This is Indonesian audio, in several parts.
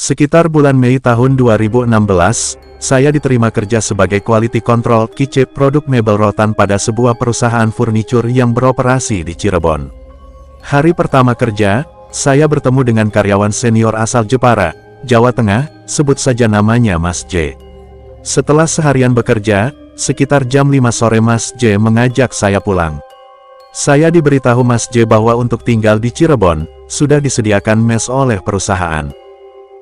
Sekitar bulan Mei tahun 2016, saya diterima kerja sebagai Quality Control QC produk mebel rotan pada sebuah perusahaan furniture yang beroperasi di Cirebon. Hari pertama kerja, saya bertemu dengan karyawan senior asal Jepara, Jawa Tengah, sebut saja namanya Mas J. Setelah seharian bekerja, sekitar jam 5 sore Mas J mengajak saya pulang. Saya diberitahu Mas J bahwa untuk tinggal di Cirebon, sudah disediakan mes oleh perusahaan.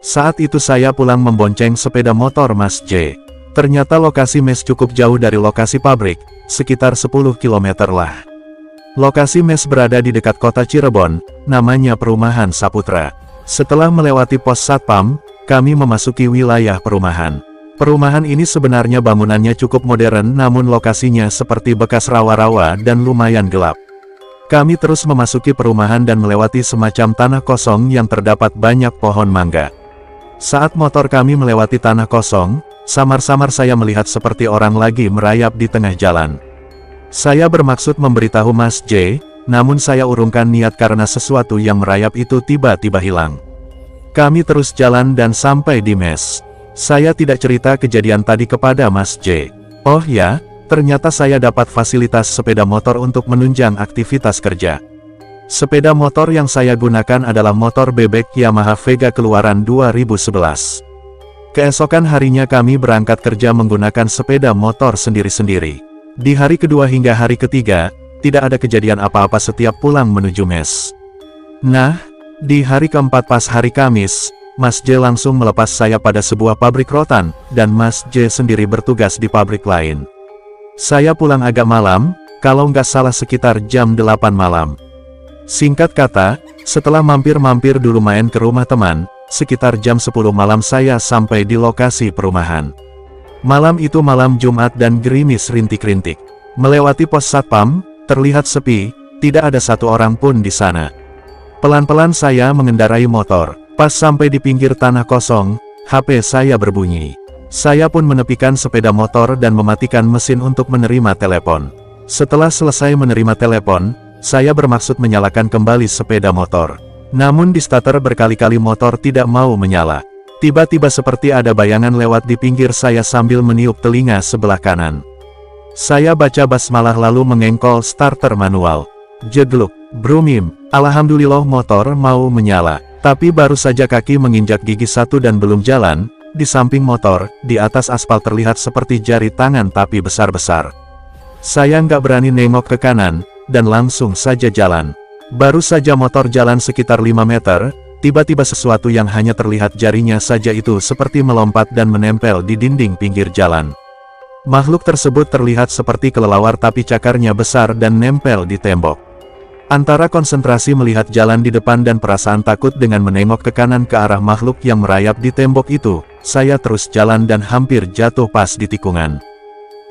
Saat itu saya pulang membonceng sepeda motor Mas J. Ternyata lokasi mes cukup jauh dari lokasi pabrik, sekitar 10 km lah. Lokasi mes berada di dekat kota Cirebon, namanya Perumahan Saputra. Setelah melewati pos Satpam, kami memasuki wilayah perumahan. Perumahan ini sebenarnya bangunannya cukup modern namun lokasinya seperti bekas rawa-rawa dan lumayan gelap. Kami terus memasuki perumahan dan melewati semacam tanah kosong yang terdapat banyak pohon mangga. Saat motor kami melewati tanah kosong, samar-samar saya melihat seperti orang lagi merayap di tengah jalan. Saya bermaksud memberitahu Mas J, namun saya urungkan niat karena sesuatu yang merayap itu tiba-tiba hilang. Kami terus jalan dan sampai di mes. Saya tidak cerita kejadian tadi kepada Mas J. Oh ya, ternyata saya dapat fasilitas sepeda motor untuk menunjang aktivitas kerja. Sepeda motor yang saya gunakan adalah motor bebek Yamaha Vega keluaran 2011. Keesokan harinya kami berangkat kerja menggunakan sepeda motor sendiri-sendiri. Di hari kedua hingga hari ketiga, tidak ada kejadian apa-apa setiap pulang menuju mes. Nah, di hari keempat pas hari Kamis, Mas J langsung melepas saya pada sebuah pabrik rotan, dan Mas J sendiri bertugas di pabrik lain. Saya pulang agak malam, kalau nggak salah sekitar jam 8 malam. Singkat kata, setelah mampir-mampir dulu main ke rumah teman, sekitar jam 10 malam saya sampai di lokasi perumahan. Malam itu malam Jumat dan gerimis rintik-rintik. Melewati pos Satpam, terlihat sepi, tidak ada satu orang pun di sana. Pelan-pelan saya mengendarai motor, pas sampai di pinggir tanah kosong, HP saya berbunyi. Saya pun menepikan sepeda motor dan mematikan mesin untuk menerima telepon. Setelah selesai menerima telepon, saya bermaksud menyalakan kembali sepeda motor. Namun di starter berkali-kali motor tidak mau menyala. Tiba-tiba seperti ada bayangan lewat di pinggir saya sambil meniup telinga sebelah kanan. Saya baca basmalah lalu mengengkol starter manual. Jegluk, brumim, alhamdulillah motor mau menyala. Tapi baru saja kaki menginjak gigi satu dan belum jalan, di samping motor, di atas aspal terlihat seperti jari tangan tapi besar-besar. Saya nggak berani nengok ke kanan, dan langsung saja jalan. Baru saja motor jalan sekitar 5 meter, tiba-tiba sesuatu yang hanya terlihat jarinya saja itu seperti melompat dan menempel di dinding pinggir jalan. Makhluk tersebut terlihat seperti kelelawar tapi cakarnya besar dan nempel di tembok. Antara konsentrasi melihat jalan di depan dan perasaan takut dengan menengok ke kanan ke arah makhluk yang merayap di tembok itu, saya terus jalan dan hampir jatuh pas di tikungan.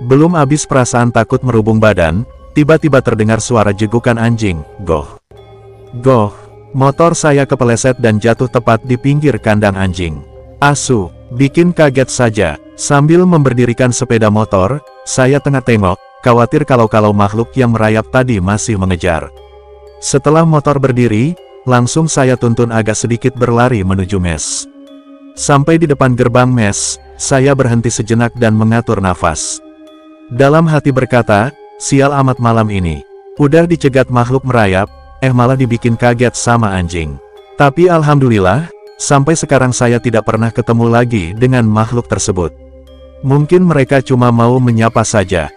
Belum habis perasaan takut merubung badan, tiba-tiba terdengar suara jegukan anjing, goh. Goh, motor saya kepeleset dan jatuh tepat di pinggir kandang anjing. Asu, bikin kaget saja. Sambil memberdirikan sepeda motor, saya tengah tengok, khawatir kalau makhluk yang merayap tadi masih mengejar. Setelah motor berdiri, langsung saya tuntun agak sedikit berlari menuju mes. Sampai di depan gerbang mes, saya berhenti sejenak dan mengatur nafas. Dalam hati berkata, sial amat malam ini. Udah dicegat makhluk merayap, malah dibikin kaget sama anjing. Tapi alhamdulillah, sampai sekarang saya tidak pernah ketemu lagi dengan makhluk tersebut. Mungkin mereka cuma mau menyapa saja.